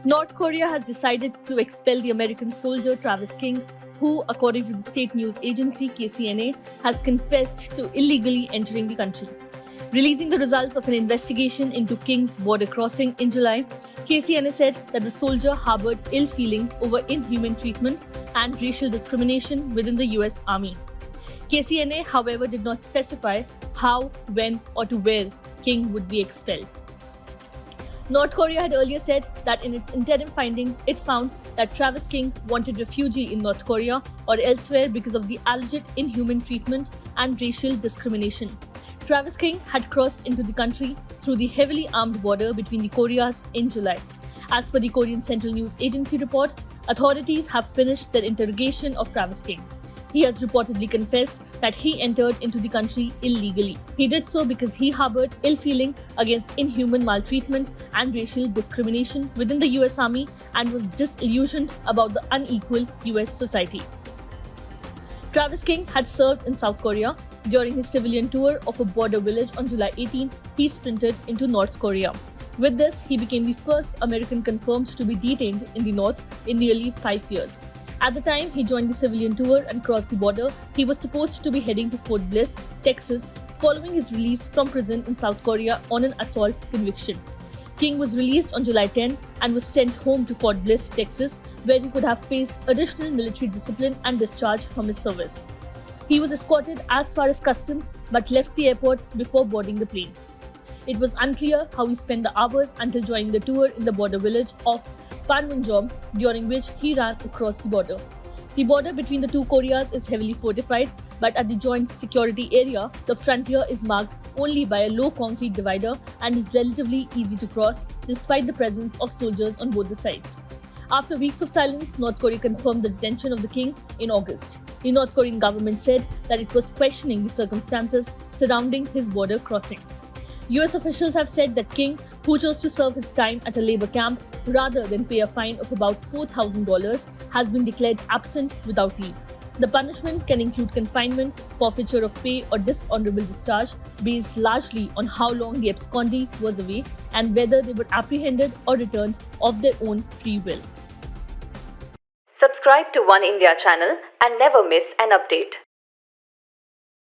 North Korea has decided to expel the American soldier Travis King, who, according to the state news agency KCNA, has confessed to illegally entering the country. Releasing the results of an investigation into King's border crossing in July, KCNA said that the soldier harbored ill feelings over inhuman treatment and racial discrimination within the US Army. KCNA, however, did not specify how, when, or to where King would be expelled. North Korea had earlier said that in its interim findings, it found that Travis King wanted refuge in North Korea or elsewhere because of the alleged inhuman treatment and racial discrimination. Travis King had crossed into the country through the heavily armed border between the Koreas in July. As per the Korean Central News Agency report, authorities have finished their interrogation of Travis King. He has reportedly confessed that he entered into the country illegally. He did so because he harbored ill feeling against inhuman maltreatment and racial discrimination within the US Army and was disillusioned about the unequal US society. Travis King had served in South Korea. During his civilian tour of a border village on July 18, he sprinted into North Korea. With this, he became the first American confirmed to be detained in the North in nearly 5 years. At the time he joined the civilian tour and crossed the border, he was supposed to be heading to Fort Bliss, Texas, following his release from prison in South Korea on an assault conviction. King was released on July 10 and was sent home to Fort Bliss, Texas, where he could have faced additional military discipline and discharge from his service. He was escorted as far as customs but left the airport before boarding the plane. It was unclear how he spent the hours until joining the tour in the border village of Panmunjom, during which he ran across the border. The border between the two Koreas is heavily fortified, but at the joint security area, the frontier is marked only by a low concrete divider and is relatively easy to cross despite the presence of soldiers on both the sides. After weeks of silence, North Korea confirmed the detention of the king in August. The North Korean government said that it was questioning the circumstances surrounding his border crossing. US officials have said that King, who chose to serve his time at a labor camp rather than pay a fine of about $4,000, has been declared absent without leave. The punishment can include confinement, forfeiture of pay, or dishonorable discharge based largely on how long the abscondee was away and whether they were apprehended or returned of their own free will. Subscribe to One India channel and never miss an update.